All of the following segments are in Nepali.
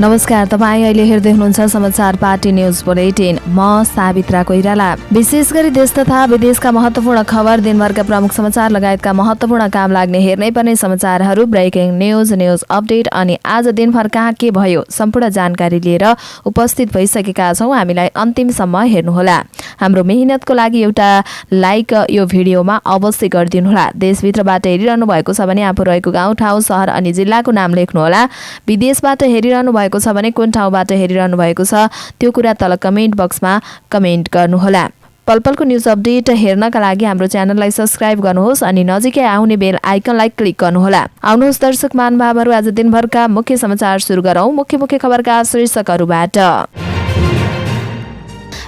नमस्कार, तपाईँ अहिले हेर्दै हुनुहुन्छ समाचार पार्टी न्युज बुलेटिन। म सावित्रा कोइराला। विशेष गरी देश तथा विदेशका महत्त्वपूर्ण खबर, दिनभरका प्रमुख समाचार लगायतका महत्त्वपूर्ण काम लाग्ने हेर्नै पर्ने समाचारहरू, ब्रेकिङ न्युज, न्युज अपडेट अनि आज दिनभर कहाँ के भयो सम्पूर्ण जानकारी लिएर उपस्थित भइसकेका छौँ। हामीलाई अन्तिमसम्म हेर्नुहोला। हाम्रो मेहनतको लागि एउटा लाइक यो भिडियोमा अवश्य गरिदिनुहोला। देशभित्रबाट हेरिरहनु भएको छ भने आफू रहेको गाउँ ठाउँ सहर अनि जिल्लाको नाम लेख्नुहोला। विदेशबाट हेरिरहनु भएको छ भने कुन ठाउँबाट हेरिरहनु भएको छ त्यो कुरा तल कमेन्ट बक्समा कमेन्ट गर्नुहोला। पलपलको न्युज अपडेट हेर्नका लागि हाम्रो च्यानललाई सब्स्क्राइब गर्नुहोस् अनि नजिकै आउने बेल आइकनलाई क्लिक गर्नुहोला। आउनुहोस् दर्शक महानुभावहरू, आज दिनभरका मुख्य समाचार सुरु गरौँ मुख्य खबरका शीर्षकहरूबाट।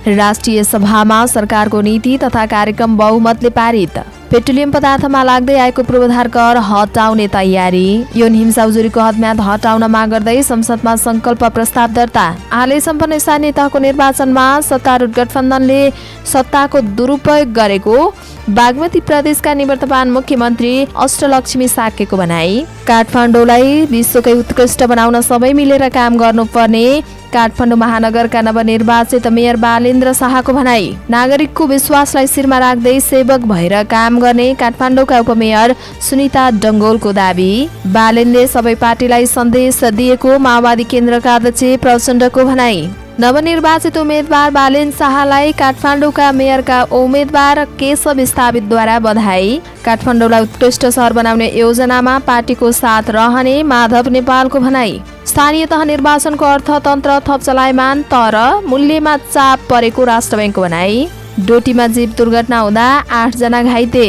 राष्ट्रिय सभामा सरकारको नीति तथा कार्यक्रम बहुमतले पारित। पेट्रोलियम पदार्थमा लाग्दै आएको पूर्वाधार कर हटाउने तयारी। यौन हिंसा उजुरीको हदम्याद हटाउन माग गर्दै संसदमा संकल्प प्रस्ताव दर्ता। हालै सम्पन्न स्थानीय तहको निर्वाचनमा सत्तारूढ गठबन्धनले सत्ताको दुरुपयोग गरेको बागमती प्रदेशका निवर्तमान मुख्यमन्त्री अष्टलक्ष्मी साक्यको भनाई। काठमाडौँलाई विश्वकै उत्कृष्ट बनाउन सबै मिलेर काम गर्नुपर्ने काठमाडौँ महानगरका नवनिर्वाचित मेयर बालेन्द्र शाहको भनाई। नागरिकको विश्वासलाई शिरमा राख्दै सेवक भएर काम गर्ने काठमाडौँका उपमेयर सुनिता डङ्गोलको दावी। बालेनले सबै पार्टीलाई सन्देश दिएको माओवादी केन्द्रका अध्यक्ष प्रचण्डको भनाई। नवनिर्वाचित उम्मेद्वार बालेन शाहलाई काठमाडौँका मेयरका उम्मेद्वार केशव स्थापितद्वारा बधाई। काठमाडौँलाई उत्कृष्ट सहर बनाउने योजनामा पार्टीको साथ रहने माधव नेपालको भनाई। स्थानीय तह निर्वाचनको अर्थतन्त्र थप चलायमान तर मूल्यमा चाप परेको राष्ट्र ब्याङ्कको भनाई। डोटीमा जीप दुर्घटना हुँदा 8 जना घाइते।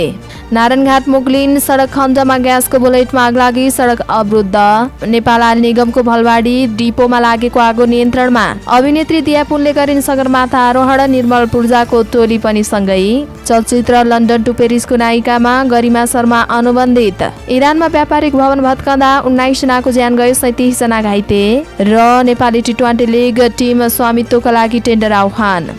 नारायणघाट मुगलिन सडक खण्डमा ग्यासको बुलेटमा आगलागी, सडक अवरुद्ध। नेपाल आयल निगमको भलवाडी डिपोमा लागेको आगो नियन्त्रणमा। अभिनेत्री दिया पुनले गरिन् सगरमाथा आरोहण, निर्मल पूर्जाको टोली पनि सँगै। चलचित्र लन्डन टु पेरिसको नायिकामा गरिमा शर्मा अनुबन्धित। इरानमा व्यापारिक भवन भत्कँदा 19 जनाको ज्यान गयो, 37 जना घाइते। र नेपाली टी20 लिग टिम स्वामित्वका लागि टेन्डर आह्वान।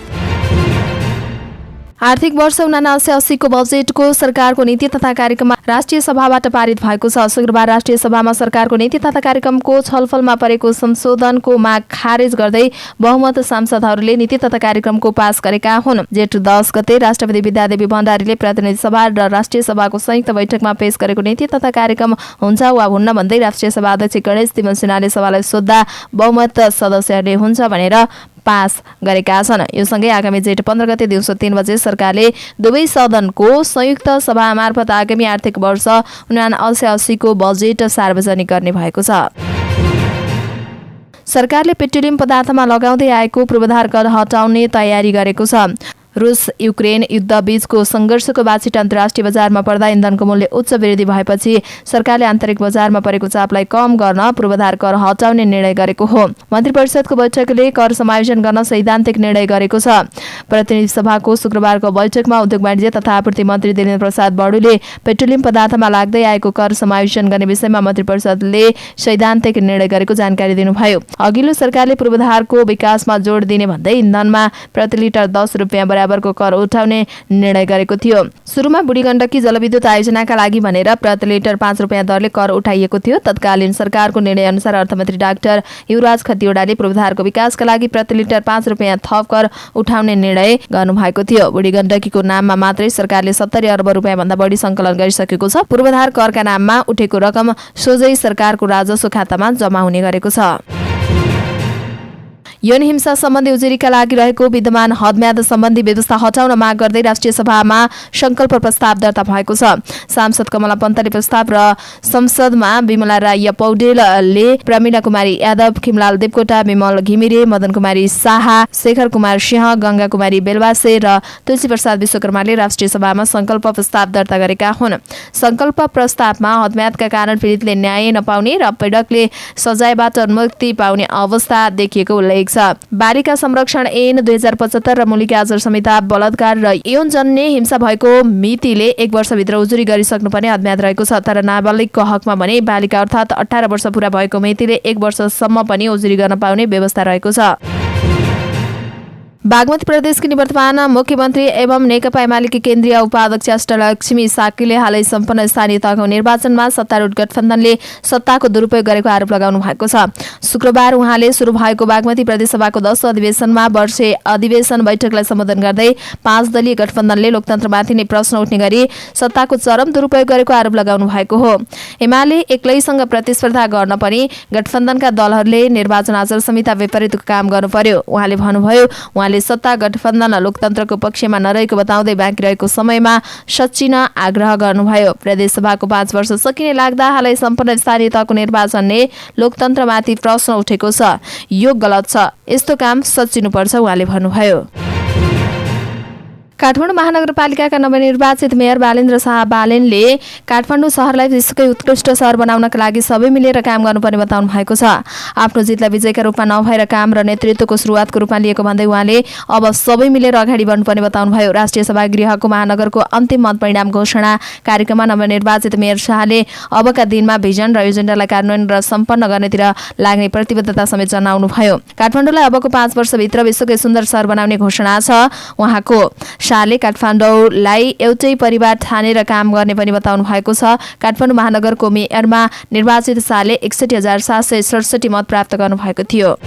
आर्थिक वर्ष 79-80 को बजेटको सरकारको नीति तथा कार्यक्रम राष्ट्रिय सभाबाट पारित भएको छ। शुक्रबार राष्ट्रिय सभामा सरकारको नीति तथा कार्यक्रमको छलफलमा परेको संशोधनको माग खारेज गर्दै बहुमत सांसदहरूले नीति तथा कार्यक्रमको पास गरेका हुन्। जेठ 10 गते राष्ट्रपति विद्यादेवी भण्डारीले प्रतिनिधि सभा र राष्ट्रिय सभाको संयुक्त बैठकमा पेश गरेको नीति तथा कार्यक्रम हुन्छ वा हुन्न भन्दै राष्ट्रिय सभा अध्यक्ष गणेश तिमल सिन्हाले सभालाई सोध्दा बहुमत सदस्यहरूले हुन्छ भनेर पास गरेका छन्। यो सँगै आगामी जेठ 15 गते दिउँसो 3 बजे सरकारले दुवै सदनको संयुक्त सभा मार्फत आगामी आर्थिक वर्ष 79-80 को बजेट सार्वजनिक गर्ने भएको छ। सरकारले पेट्रोलियम पदार्थमा लगाउँदै आएको पूर्वाधार कर हटाउने तयारी गरेको छ। रुस युक्रेन युद्ध बीचको संघर्षको बाछिट अन्तर्राष्ट्रिय बजारमा पर्दा इन्धनको मूल्य उच्च वृद्धि भएपछि सरकारले आन्तरिक बजारमा परेको चापलाई कम गर्न पूर्वाधार कर हटाउने निर्णय गरेको हो। मन्त्री परिषदको बैठकले कर समायोजन गर्न सैद्धान्तिक निर्णय गरेको छ। प्रतिनिधि सभाको शुक्रबारको बैठकमा उद्योग वाणिज्य तथा आपूर्ति मन्त्री देवेन्द्र प्रसाद बडुले पेट्रोलियम पदार्थमा लाग्दै आएको कर समायोजन गर्ने विषयमा मन्त्री परिषदले सैद्धान्तिक निर्णय गरेको जानकारी दिनुभयो। अघिल्लो सरकारले पूर्वाधारको विकासमा जोड दिने भन्दै इन्धनमा प्रति लिटर 10 रुपियाँ बराबरको कर उठाउने निर्णय गरेको थियो। सुरुमा बुढी गण्डकी जलविद्युत आयोजनाका लागि भनेर प्रति लिटर 5 रुपियाँ दरले कर उठाइएको थियो। तत्कालीन सरकारको निर्णय अनुसार अर्थमन्त्री डाक्टर युवराज खतिवडाले पूर्वाधारको विकासका लागि प्रति लिटर 5 रुपियाँ थप कर उठाउने निर्णय गर्नुभएको थियो। बुढी गण्डकीको नाममा मात्रै सरकारले 70 अर्ब रुपियाँ भन्दा बढी संकलन गरिसकेको छ। पूर्वाधार करका नाममा उठेको रकम सोझै सरकारको राजस्व खातामा जम्मा हुने गरेको छ। यौन हिंसा सम्बन्धी उजुरीका लागि रहेको विद्यमान हदम्याद सम्बन्धी व्यवस्था हटाउन माग गर्दै राष्ट्रिय सभामा संकल्प प्रस्ताव दर्ता भएको छ। सांसद कमला पन्तले प्रस्ताव र संसदमा विमला राय पौडेलले, प्रमिला कुमारी यादव, खिमलाल देवकोटा, विमल घिमिरे, मदन कुमारी शाह, शेखर कुमार सिंह, गंगा कुमारी बेलवासे र तुलसी प्रसाद विश्वकर्माले राष्ट्रिय सभामा संकल्प प्रस्ताव दर्ता गरेका हुन्। संकल्प प्रस्तावमा हदम्यादका कारण पीडितले न्याय नपाउने र पीडकले सजायबाट मुक्ति पाउने अवस्था देखिएको उल्लेख छ। बालिका संरक्षण ऐन 2075 र मुलुकी आचार संहिता बलात्कार र यौनजन्य हिंसा भएको मितिले 1 वर्षभित्र उजुरी गरिसक्नुपर्ने हदम्याद रहेको छ। तर नाबालिगको हकमा भने बालिका अर्थात् 18 वर्ष पूरा भएको मितिले 1 वर्षसम्म पनि उजुरी गर्न पाउने व्यवस्था रहेको छ। बागमती प्रदेशकी निवर्तमान मुख्यमन्त्री एवं नेकपा एमालेकी केन्द्रीय उपाध्यक्ष अष्टलक्ष्मी साकीले हालै सम्पन्न स्थानीय तहको निर्वाचनमा सत्तारूढ गठबन्धनले सत्ताको दुरुपयोग गरेको आरोप लगाउनु भएको छ। शुक्रबार उहाँले सुरु भएको बागमती प्रदेशसभाको 10औं अधिवेशनमा वर्षे अधिवेशन बैठकलाई सम्बोधन गर्दै 5 दलीय गठबन्धनले लोकतन्त्रमाथि नै प्रश्न उठ्ने गरी सत्ताको चरम दुरुपयोग गरेको आरोप लगाउनु भएको हो। एमाले एक्लैसँग प्रतिस्पर्धा गर्न पनि गठबन्धनका दलहरूले निर्वाचन आचार संहिता विपरीतको काम गर्नु पर्यो। उहाँले भन्नुभयो, उहाँले सत्ता गठबन्धन लोकतन्त्रको पक्षमा नरहेको बताउँदै बाँकी रहेको समयमा सच्चिन आग्रह गर्नुभयो। प्रदेशसभाको 5 वर्ष सकिने लाग्दा हालै सम्पन्न स्थानीय तहको निर्वाचनले लोकतन्त्रमाथि प्रश्न उठेको छ। यो गलत छ, यस्तो काम सच्चिनुपर्छ उहाँले भन्नुभयो। काठमाडौँ महानगरपालिकाका नवनिर्वाचित मेयर बालेन्द्र शाह बालेनले काठमाडौँ शहरलाई विश्वकै उत्कृष्ट शहर बनाउनका लागि सबै मिलेर काम गर्नुपर्ने बताउनु भएको छ। आफ्नो जितलाई विजयका रूपमा नभएर काम र नेतृत्वको सुरुवातको रूपमा लिएको भन्दै उहाँले अब सबै मिलेर अगाडि बढ्नुपर्ने बताउनुभयो। राष्ट्रिय सभागृहको महानगरको अन्तिम मत परिणाम घोषणा कार्यक्रममा नवनिर्वाचित मेयर शाहले अबका दिनमा भिजन र एजेन्डालाई कार्यान्वयन र सम्पन्न गर्नेतिर लाग्ने प्रतिबद्धता समेत जनाउनुभयो। काठमाडौँलाई अबको 5 वर्षभित्र विश्वकै सुन्दर शहर बनाउने घोषणा छ उहाँको। शाहले काठमाडौँलाई एउटै परिवार ठानेर काम गर्ने पनि बताउनु भएको छ। काठमाडौँ महानगरको मेयरमा निर्वाचित शाहले 61,767 मत प्राप्त गर्नुभएको थियो।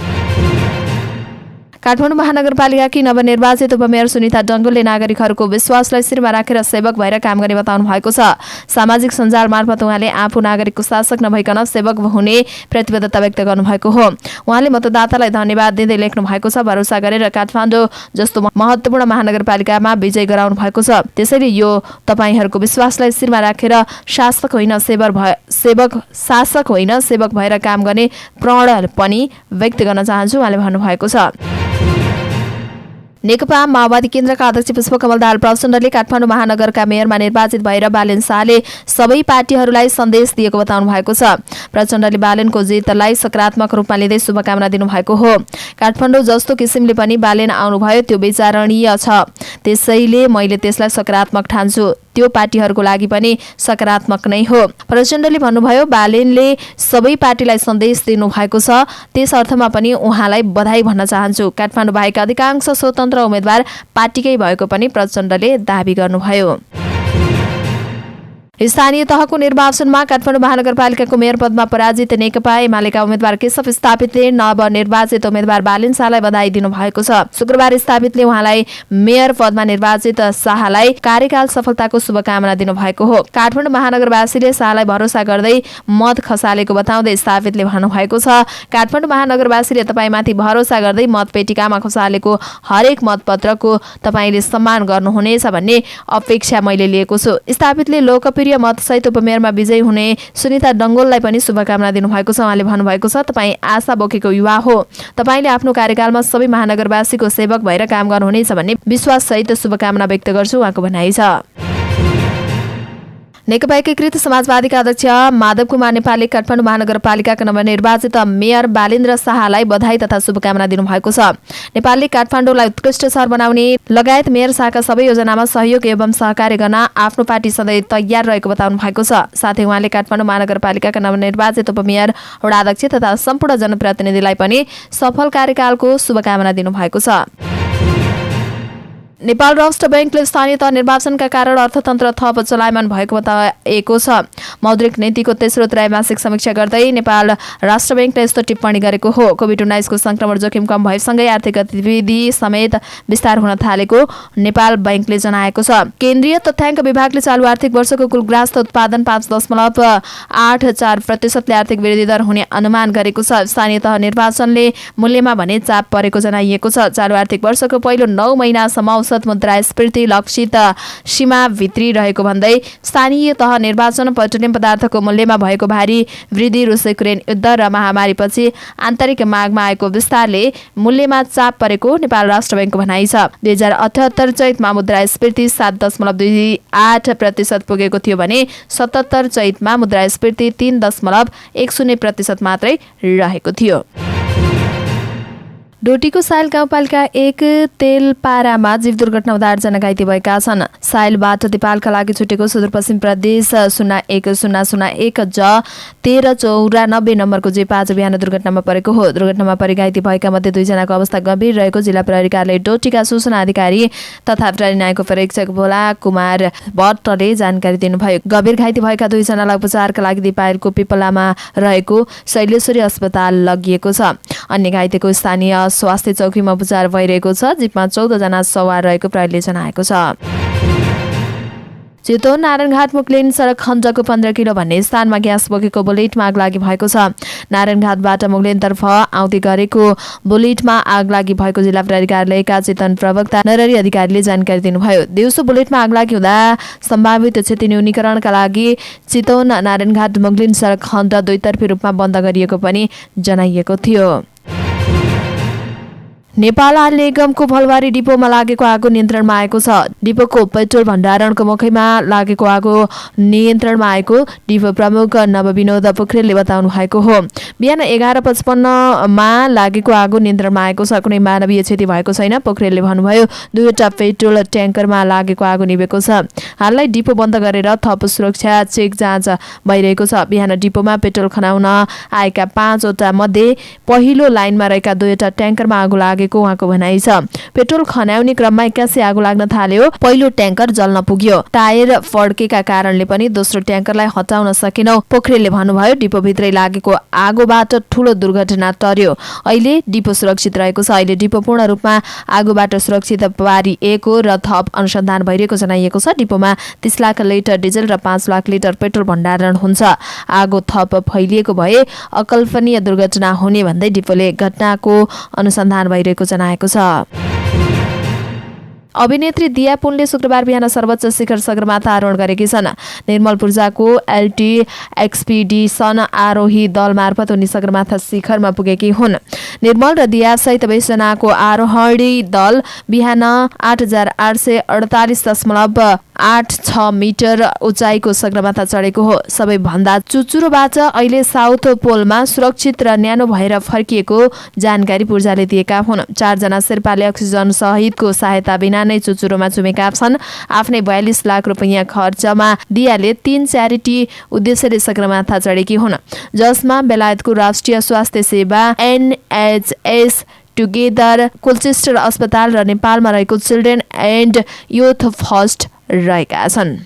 काठमाडौँ महानगरपालिकाकी नवनिर्वाचित उपमेयर सुनिता डङ्गोलले नागरिकहरूको विश्वासलाई शिरमा राखेर सेवक भएर काम गर्ने बताउनु भएको छ। सामाजिक सञ्जाल मार्फत उहाँले आफू नागरिकको शासक नभइकन सेवक हुने प्रतिबद्धता व्यक्त गर्नुभएको हो। उहाँले मतदातालाई धन्यवाद दिँदै लेख्नु भएको छ, भरोसा गरेर काठमाडौँ जस्तो महत्त्वपूर्ण महानगरपालिकामा विजय गराउनु भएको छ। त्यसैले यो तपाईहरूको विश्वासलाई शिरमा राखेर शासक होइन सेवक भएर काम गर्ने प्रण पनि व्यक्त गर्न चाहन्छु उहाँले भन्नुभएको छ। नेकपा माओवादी केन्द्रका अध्यक्ष पुष्पकमल दाहाल प्रचण्डले काठमाडौँ महानगरका मेयरमा निर्वाचित भएर बालेन शाहले सबै पार्टीहरूलाई सन्देश दिएको बताउनु भएको छ। प्रचण्डले बालेनको जितलाई सकारात्मक रूपमा लिँदै शुभकामना दिनुभएको हो। काठमाडौँ जस्तो किसिमले पनि बालेन आउनुभयो त्यो विचारणीय छ, त्यसैले मैले त्यसलाई सकारात्मक ठान्छु, त्यो पार्टीहरूको लागि पनि सकारात्मक नै हो। प्रचण्डले भन्नुभयो, बालेनले सबै पार्टीलाई सन्देश दिनुभएको छ, त्यस अर्थमा पनि उहाँलाई बधाई भन्न चाहन्छु। काठमाडौँ बाहेक अधिकांश स्वतन्त्र उम्मेद्वार पार्टीकै भएको पनि प्रचण्डले दाबी गर्नुभयो। स्थानीय तहको निर्वाचनमा काठमाडौँ महानगरपालिकाको मेयर पदमा पराजित नेकपा एमालेका उम्मेद्वार केशव स्थापितले नवनिर्वाचित उम्मेद्वार बालेन शाहलाई बधाई दिनुभएको छ। शुक्रबार स्थापितले उहाँलाई मेयर पदमा निर्वाचित शाहलाई कार्यकाल सफलताको शुभकामना दिनुभएको हो। काठमाडौँ महानगरवासीले शाहलाई भरोसा गर्दै मत खसालेको बताउँदै स्थापितले भन्नुभएको छ, काठमाडौँ महानगरवासीले तपाईमाथि भरोसा गर्दै मतपेटिकामा खसालेको हरेक मतपत्रको तपाईले सम्मान गर्नुहुनेछ भन्ने अपेक्षा मैले लिएको छु। स्थापितले लोकप्रिय मतसहित उपमेयरमा विजयी हुने सुनिता डङ्गोललाई पनि शुभकामना दिनुभएको छ। उहाँले भन्नुभएको छ, तपाईँ आशा बोकेको युवा हो, तपाईले आफ्नो कार्यकालमा सबै महानगरवासीको सेवक भएर काम गर्नुहुनेछ भन्ने विश्वाससहित शुभकामना व्यक्त गर्छु उहाँको भनाइ छ। नेकपा एकीकृत समाजवादीका अध्यक्ष माधव कुमार नेपालले काठमाडौँ महानगरपालिकाका नवनिर्वाचित मेयर बालेन्द्र शाहलाई बधाई तथा शुभकामना दिनुभएको छ। नेपालले काठमाडौँलाई उत्कृष्ट शहर बनाउने लगायत मेयर शाहका सबै योजनामा सहयोग एवं सहकार्य गर्न आफ्नो पार्टी सधैँ तयार रहेको बताउनु भएको छ। साथै उहाँले काठमाडौँ महानगरपालिकाका नवनिर्वाचित उपमेयर, वडा अध्यक्ष तथा सम्पूर्ण जनप्रतिनिधिलाई पनि सफल कार्यकालको शुभकामना दिनुभएको छ। नेपाल राष्ट्र बैंकले स्थानीय तह निर्वाचनका कारण अर्थतन्त्र थप चलायमान भएको बताएको छ। मौद्रिक नीतिको तेस्रो त्रैमासिक समीक्षा गर्दै नेपाल राष्ट्र बैंकले यस्तो टिप्पणी गरेको हो। कोभिड-19 को संक्रमण जोखिम कम भएसँगै आर्थिक गतिविधि समेत विस्तार हुन थालेको नेपाल बैंकले जनाएको छ। केन्द्रीय तथ्याङ्क विभागले चालु आर्थिक वर्षको कुल ग्राहस्थ उत्पादन 5.84% आर्थिक वृद्धि दर हुने अनुमान गरेको छ। स्थानीय तह निर्वाचनले मूल्यमा भने चाप परेको जनाइएको छ। चालु आर्थिक वर्षको पहिलो 9 महिनासम्म मुद्रास्फीति लक्षित सीमा भित्री रहेको भन्दै स्थानीय तह निर्वाचन पेट्रोलियम पदार्थको मूल्यमा भएको भारी वृद्धि, रुस युक्रेन युद्ध र महामारीपछि आन्तरिक मागमा आएको विस्तारले मूल्यमा चाप परेको नेपाल राष्ट्र बैंकको भनाइ छ। 2078 चैतमा मुद्रास्फीति 7.28% पुगेको थियो भने 77 चैतमा मुद्रास्फीति 3.10% मात्रै रहेको थियो। डोटीको साइल गाउँपालिका 1 तेलपारामा जीव दुर्घटना हुँदा 8 जना घाइते भएका छन्। साइलबाट नेपालका लागि छुटेको सुदूरपश्चिम प्रदेश 01001 ज 1394 नम्बरको जीप आज बिहान दुर्घटनामा परेको हो। दुर्घटनामा परि घाइते भएका मध्ये 2 जनाको अवस्था गम्भीर रहेको जिल्ला प्रहरी कार्यालय डोटीका सूचना अधिकारी तथा प्रहरी न्यायको परीक्षक भोला कुमार भट्टले जानकारी दिनुभयो। गम्भीर घाइते भएका 2 जनालाई उपचारका लागि दिपायलको पिपलामा रहेको शैलेश्वरी अस्पताल लगिएको छ। अन्य घाइतेको स्थानीय स्वास्थ्य चौकीमा उपचार भइरहेको छ। जीपमा 14 जना सवार रहेको प्रहरीले जनाएको छ। चितवन नारायणघाट मुगलिन सडक खण्डको 15 किलो भन्ने स्थानमा ग्यास बोकेको बुलेटमा आग लागि भएको छ। नारायणघाटबाट मुगलिनतर्फ आउँदै गरेको बुलेटमा आग लागि भएको जिल्ला प्रहरी कार्यालयका चितवन प्रवक्ता नरहरी अधिकारीले जानकारी दिनुभयो। दिउँसो बुलेटमा आग लागि हुँदा सम्भावित क्षति न्यूनीकरणका लागि चितवन नारायणघाट मुगलिन सडक खण्ड दुईतर्फी रूपमा बन्द गरिएको पनि जनाइएको थियो। नेपाल आयल निगमको फलबारी डिपोमा लागेको आगो नियन्त्रणमा आएको छ। डिपोको पेट्रोल भण्डारणको मुखैमा लागेको आगो नियन्त्रणमा आएको डिपो प्रमुख नवविनोद पोखरेलले बताउनु भएको हो। बिहान 11:55 मा लागेको आगो नियन्त्रणमा आएको छ। कुनै मानवीय क्षति भएको छैन। पोखरेलले भन्नुभयो 2वटा पेट्रोल ट्याङ्करमा लागेको आगो निभेको छ। हाललाई डिपो बन्द गरेर थप सुरक्षा चेक जाँच भइरहेको छ। बिहान डिपोमा पेट्रोल खनाउन आएका 5वटा मध्ये पहिलो लाइनमा रहेका 2वटा ट्याङ्करमा आगो लागेको उहाँको भनाइ छ। पेट्रोल खनाउने क्रममा 81 आगो लाग्न थाल्यो। पहिलो ट्याङ्कर जल्न पुग्यो। टायर फड्केका कारणले पनि दोस्रो ट्याङ्करलाई हटाउन सकेनौ। पोखरेलले भन्नुभयो डिपोभित्रै लागेको आगोबाट ठूलो दुर्घटना टर्यो। अहिले डिपो सुरक्षित रहेको छ। अहिले डिपो पूर्ण रूपमा आगोबाट सुरक्षित पारिएको र थप अनुसन्धान भइरहेको जनाइएको छ। डिपोमा 30 लाख लिटर डिजल र 5 लाख लिटर पेट्रोल भण्डारण हुन्छ। आगो थप फैलिएको भए अकल्पनीय दुर्घटना हुने भन्दै डिपोले घटनाको अनुसन्धान भइरहेको जनाएको छ। अभिनेत्री दिया पुनले शुक्रबार बिहान सर्वोच्च शिखर सगरमाथा आरोहण गरेकी छन्। निर्मल पूर्जाको एलटी एक्सपिडिसन आरोही दल मार्फत उनी सगरमाथा शिखरमा पुगेकी हुन्। निर्मल र दिया सहित 20 जनाको आरोहणी दल बिहान 8848.86 मिटर उचाइको सगरमाथा चढेको हो। सबैभन्दा चुचुरोबाट अहिले साउथ पोलमा सुरक्षित र न्यानो भएर फर्किएको जानकारी पूर्जाले दिएका हुन्। 4 जना शेर्पाले अक्सिजन सहितको सहायता बिना नै चुचुरोमा चुमेका छन्। आफ्नै 42 लाख रुपैयाँ खर्चमा दियाले 3 च्यारिटी उद्देश्यले सगरमाथा चढेकी हुन्, जसमा बेलायतको राष्ट्रिय स्वास्थ्य सेवा NHS टुगेदर, कुलचेस्टर अस्पताल र नेपालमा रहेको चिल्ड्रेन एन्ड युथ फर्स्ट रहेका छन्।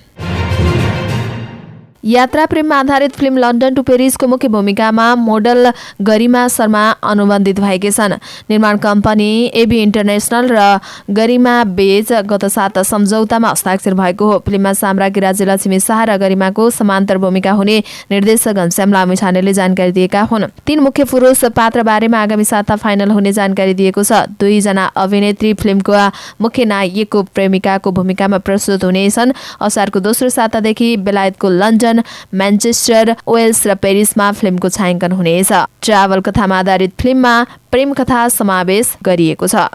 यात्रा प्रेममा आधारित फिल्म लन्डन टु पेरिसको मुख्य भूमिकामा मोडल गरिमा शर्मा अनुबन्धित भएकी छन्। निर्माण कम्पनी एबी इन्टरनेसनल र गरिमा बीच गत 7 सम्झौतामा हस्ताक्षर भएको हो। फिल्ममा साम्राज्ञी राज्यलक्ष्मी शाह र गरिमाको समान्तर भूमिका हुने निर्देशक घनश्याम लामिछानेले जानकारी दिएका हुन्। 3 मुख्य पुरुष पात्र बारेमा आगामी साता फाइनल हुने जानकारी दिएको छ। 2 जना अभिनेत्री फिल्मको मुख्य नायकको प्रेमिकाको भूमिकामा प्रस्तुत हुनेछन्। असारको दोस्रो सातादेखि बेलायतको लन्डन, म्यानचेस्टर, वेल्स र पेरिसमा फिल्मको छायाङ्कन हुनेछ। ट्राभल कथामा आधारित फिल्ममा प्रेम कथा समावेश गरिएको छ।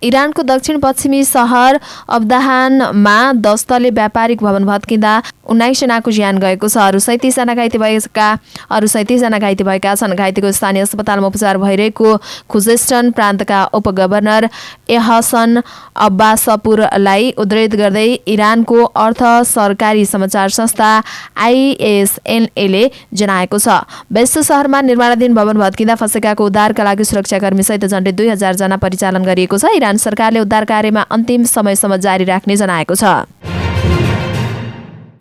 इरानको दक्षिण पश्चिमी सहर अब्दाहानमा 10 तले व्यापारिक भवन भत्किँदा 19 जनाको ज्यान गएको छ। अरू 37 जना घाइते भएका छन्। घाइतेको स्थानीय अस्पतालमा उपचार भइरहेको खुजेस्टन प्रान्तका उपगभर्नर एहसन अब्बासपुरलाई उद्धृत गर्दै इरानको अर्ध सरकारी समाचार संस्था ISNA ले जनाएको छ। व्यस्त सहरमा निर्माणाधीन भवन भत्किँदा फँसेकाको उद्धारका लागि सुरक्षाकर्मी सहित झन्डै 2000 जना परिचालन गरिएको छ। इरान सरकारले उद्धार कार्यमा अन्तिम समयसम्म जारी राख्ने जनाएको छ।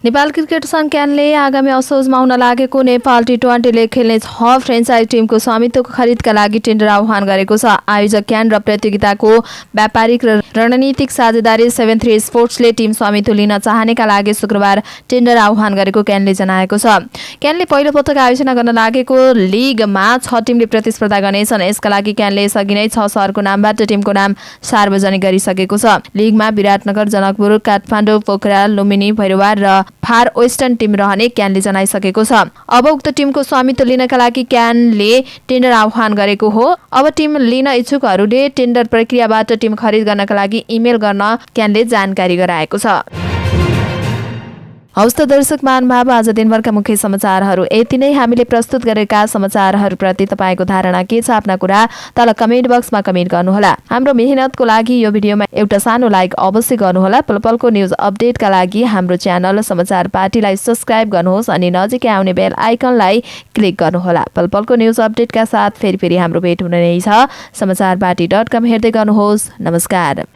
नेपाल क्रिकेट संघ क्यानले आगामी असोजमा हुन लागेको नेपाल T20 ले खेल्ने 6 फ्रेन्चाइज टिमको स्वामित्वको खरिदका लागि टेन्डर आह्वान गरेको छ। आयोजक क्यान र प्रतियोगिताको व्यापारिक र रणनीतिक साझेदारी 73 स्पोर्ट्सले टिम स्वामित्व लिन चाहनेका लागि शुक्रबार टेन्डर आह्वान गरेको क्यानले जनाएको छ। क्यानले पहिलो पटक आयोजना गर्न लागेको लिगमा 6 टिमले प्रतिस्पर्धा गर्नेछन्। यसका लागि क्यानले यसअघि नै 6 सहरको नामबाट टिमको नाम सार्वजनिक गरिसकेको छ। लिगमा विराटनगर, जनकपुर, काठमाडौँ, पोखरा, लुम्बिनी, भैरवा र फार वेस्टर्न टिम रहने क्यानले जनाइसकेको छ। अब उक्त टिमको स्वामित्व लिनका लागि क्यानले टेन्डर आह्वान गरेको हो। अब टिम लिन इच्छुकहरूले टेन्डर प्रक्रियाबाट टिम खरिद गर्नका लागि इमेल गर्न क्यानले जानकारी गराएको छ। हौस् त दर्शक महानुभाव, आज दिनभरका मुख्य समाचारहरू यति नै। हामीले प्रस्तुत गरेका समाचारहरूप्रति तपाईँको धारणा के छ, आफ्ना कुरा तल कमेन्ट बक्समा कमेन्ट गर्नुहोला। हाम्रो मेहनतको लागि यो भिडियोमा एउटा सानो लाइक अवश्य गर्नुहोला। पल पलको न्युज अपडेटका लागि हाम्रो च्यानल समाचार पार्टीलाई सब्स्क्राइब गर्नुहोस् अनि नजिकै आउने बेल आइकनलाई क्लिक गर्नुहोला। पल पलको न्युज अपडेटका साथ फेरि हाम्रो भेट हुने नै छ। समाचारपार्टी.com हेर्दै गर्नुहोस्। नमस्कार।